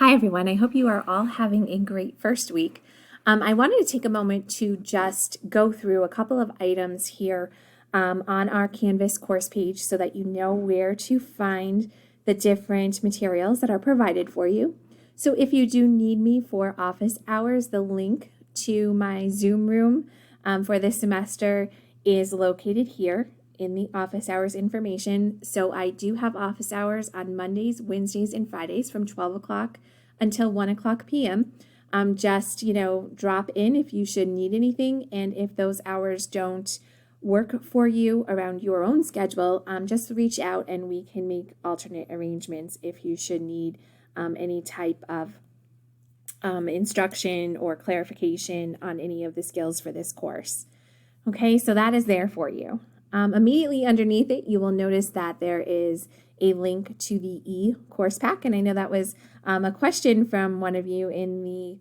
Hi, everyone. I hope you are all having a great first week. I wanted to take a moment to just go through a couple of items here on our Canvas course page so that you know where to find the different materials that are provided for you. So if you do need me for office hours, the link to my Zoom room for this semester is located here in the office hours information. So I do have office hours on Mondays, Wednesdays, and Fridays from 12 o'clock until 1 o'clock p.m. Just, drop in if you should need anything. And if those hours don't work for you around your own schedule, just reach out and we can make alternate arrangements if you should need any type of instruction or clarification on any of the skills for this course. Okay, so that is there for you. Immediately underneath it, you will notice that there is a link to the e-course pack. And I know that was a question from one of you in the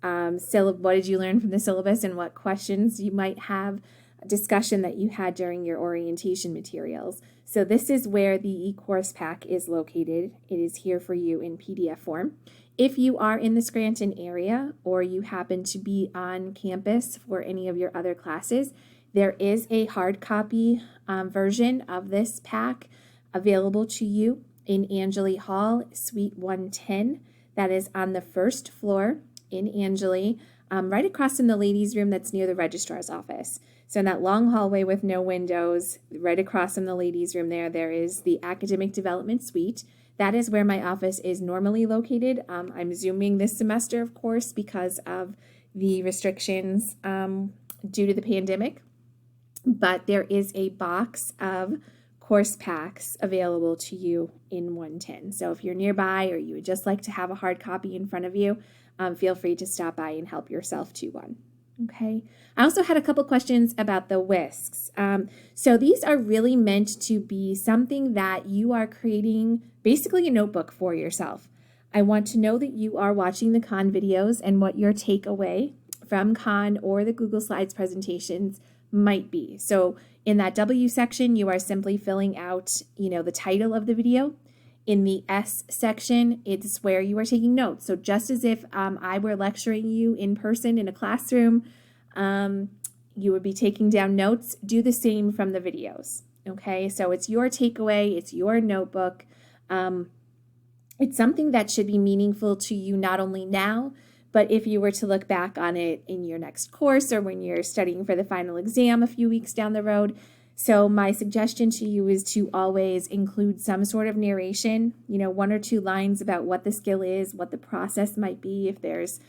what did you learn from the syllabus and what questions you might have, a discussion that you had during your orientation materials. So this is where the e-course pack is located. It is here for you in PDF form. If you are in the Scranton area or you happen to be on campus for any of your other classes, there is a hard copy version of this pack available to you in Angeli Hall, Suite 110. That is on the first floor in Angeli, right across from the ladies' room that's near the registrar's office. So in that long hallway with no windows, right across from the ladies' room there is the Academic Development Suite. That is where my office is normally located. I'm Zooming this semester, of course, because of the restrictions due to the pandemic. But there is a box of course packs available to you in 110. So if you're nearby or you would just like to have a hard copy in front of you, feel free to stop by and help yourself to one. Okay. I also had a couple questions about the whisks. So these are really meant to be something that you are creating, basically a notebook for yourself. I want to know that you are watching the Khan videos and what your takeaway from Khan or the Google Slides presentations might be. So in that W section, you are simply filling out, the title of the video. In the S section, it's where you are taking notes. So just as if I were lecturing you in person in a classroom, you would be taking down notes. Do the same from the videos. Okay, so it's your takeaway. It's your notebook. It's something that should be meaningful to you not only now, but if you were to look back on it in your next course or when you're studying for the final exam a few weeks down the road. So my suggestion to you is to always include some sort of narration, 1 or 2 lines about what the skill is, what the process might be. If there's,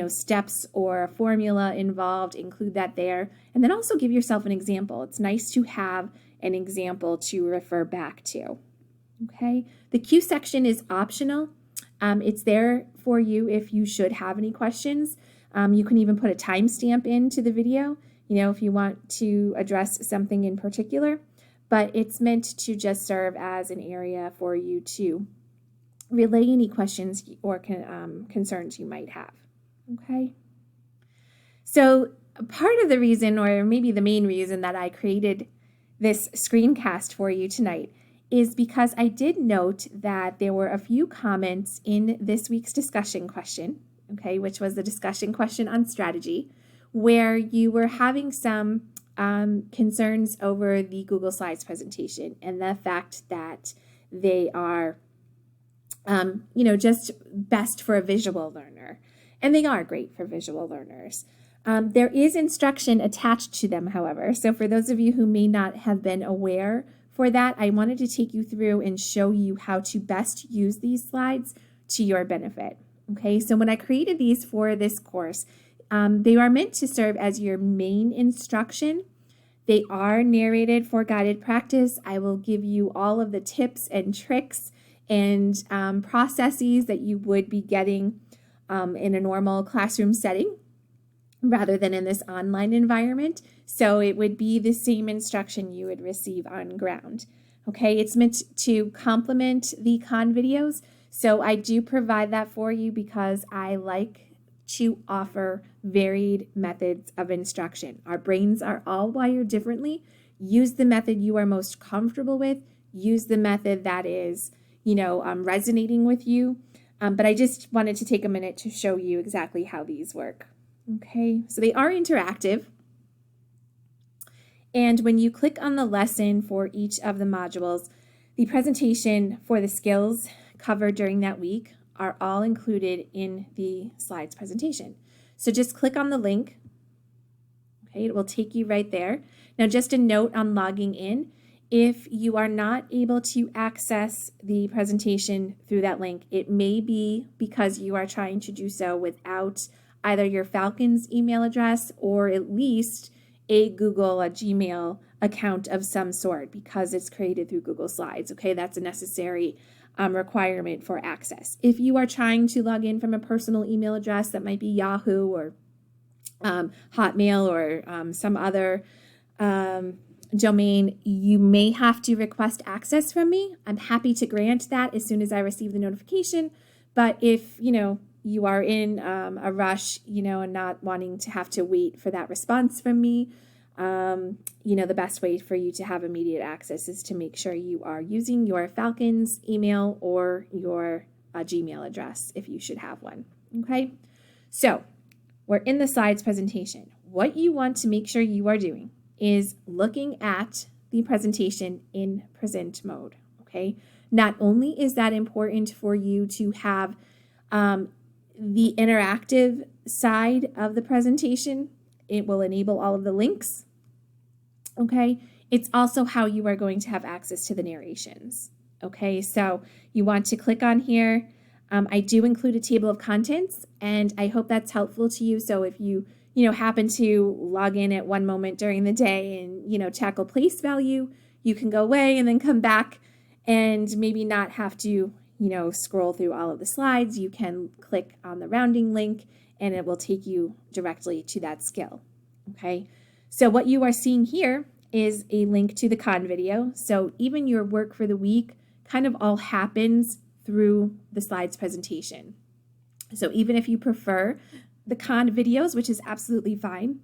steps or a formula involved, include that there. And then also give yourself an example. It's nice to have an example to refer back to. Okay. The Q section is optional. It's there for you if you should have any questions. You can even put a timestamp into the video, if you want to address something in particular, but it's meant to just serve as an area for you to relay any questions or concerns you might have. Okay. So part of the reason, or maybe the main reason that I created this screencast for you tonight is because I did note that there were a few comments in this week's discussion question, okay, which was the discussion question on strategy, where you were having some concerns over the Google Slides presentation and the fact that they are, just best for a visual learner. And they are great for visual learners. There is instruction attached to them, however. So for those of you who may not have been aware for that, I wanted to take you through and show you how to best use these slides to your benefit. Okay, so when I created these for this course, they are meant to serve as your main instruction. They are narrated for guided practice. I will give you all of the tips and tricks and processes that you would be getting in a normal classroom setting rather than in this online environment. So it would be the same instruction you would receive on ground. Okay, it's meant to complement the Khan videos. So I do provide that for you because I like to offer varied methods of instruction. Our brains are all wired differently. Use the method you are most comfortable with. Use the method that is, resonating with you. But I just wanted to take a minute to show you exactly how these work. Okay, so they are interactive. And when you click on the lesson for each of the modules, the presentation for the skills covered during that week are all included in the slides presentation. So just click on the link. Okay, it will take you right there. Now, just a note on logging in. If you are not able to access the presentation through that link, it may be because you are trying to do so without either your Falcons email address or at least a Gmail account of some sort, because it's created through Google Slides. Okay, that's a necessary requirement for access. If you are trying to log in from a personal email address, that might be Yahoo or Hotmail or some other domain, you may have to request access from me. I'm happy to grant that as soon as I receive the notification. But if you are in a rush, and not wanting to have to wait for that response from me, the best way for you to have immediate access is to make sure you are using your Falcons email or your Gmail address if you should have one. Okay, so we're in the slides presentation. What you want to make sure you are doing is looking at the presentation in present mode. Okay, not only is that important for you to have the interactive side of the presentation, it will enable all of the links. Okay, it's also how you are going to have access to the narrations. Okay, so you want to click on here. I do include a table of contents, and I hope that's helpful to you. So if you happen to log in at one moment during the day and tackle place value, you can go away and then come back and maybe not have to scroll through all of the slides. You can click on the rounding link and it will take you directly to that skill. Okay, so what you are seeing here is a link to the con video. So even your work for the week kind of all happens through the slides presentation. So even if you prefer the con videos, which is absolutely fine,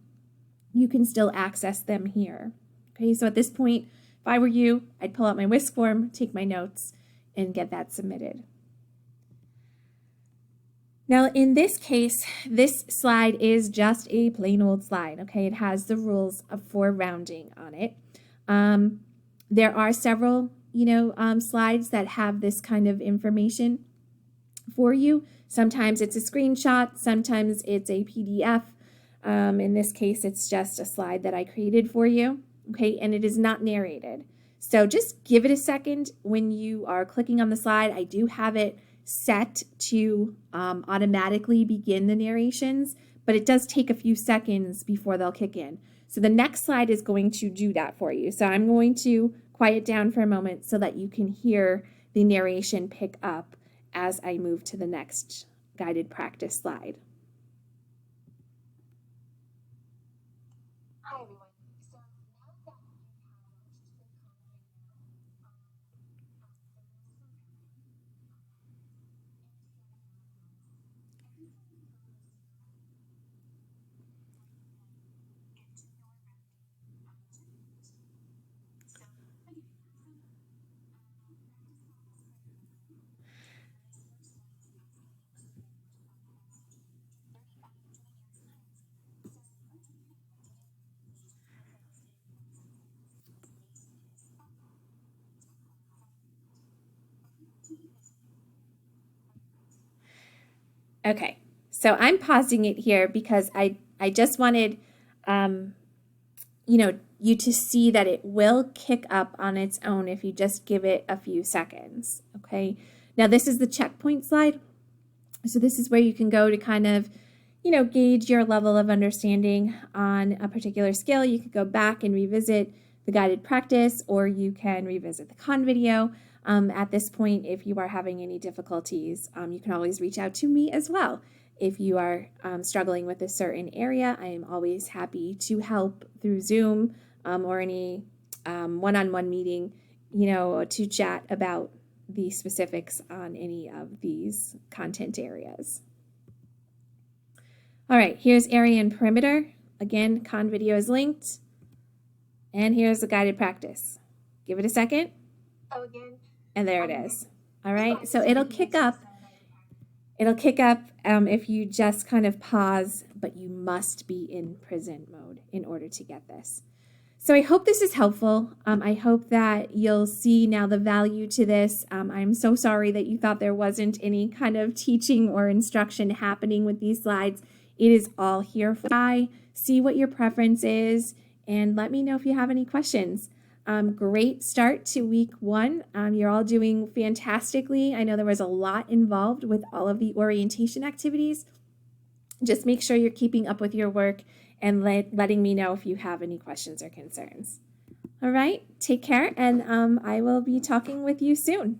you can still access them here. Okay, so at this point, if I were you, I'd pull out my whisk form, take my notes, and get that submitted. Now, in this case, this slide is just a plain old slide. Okay, it has the rules for rounding on it. There are several slides that have this kind of information for you. Sometimes it's a screenshot, sometimes it's a PDF. In this case, it's just a slide that I created for you. Okay, and it is not narrated. So just give it a second when you are clicking on the slide. I do have it set to automatically begin the narrations, but it does take a few seconds before they'll kick in. So the next slide is going to do that for you. So I'm going to quiet down for a moment so that you can hear the narration pick up as I move to the next guided practice slide. Hi everyone. Okay, so I'm pausing it here because I just wanted you to see that it will kick up on its own if you just give it a few seconds. Okay, now this is the checkpoint slide. So this is where you can go to kind of gauge your level of understanding on a particular skill. You could go back and revisit the guided practice, or you can revisit the con video. At this point, if you are having any difficulties, you can always reach out to me as well. If you are struggling with a certain area, I am always happy to help through Zoom or any one-on-one meeting, to chat about the specifics on any of these content areas. All right, here's area and perimeter. Again, con video is linked. And here's the guided practice. Give it a second. Oh, again. And there it is. All right, so it'll kick up It'll kick up if you just kind of pause, but you must be in present mode in order to get this. So I hope this is helpful. I hope that you'll see now the value to this. I'm so sorry that you thought there wasn't any kind of teaching or instruction happening with these slides. It is all here for you. See what your preference is and let me know if you have any questions. Great start to week 1. You're all doing fantastically. I know there was a lot involved with all of the orientation activities. Just make sure you're keeping up with your work and letting me know if you have any questions or concerns. All right, take care, and I will be talking with you soon.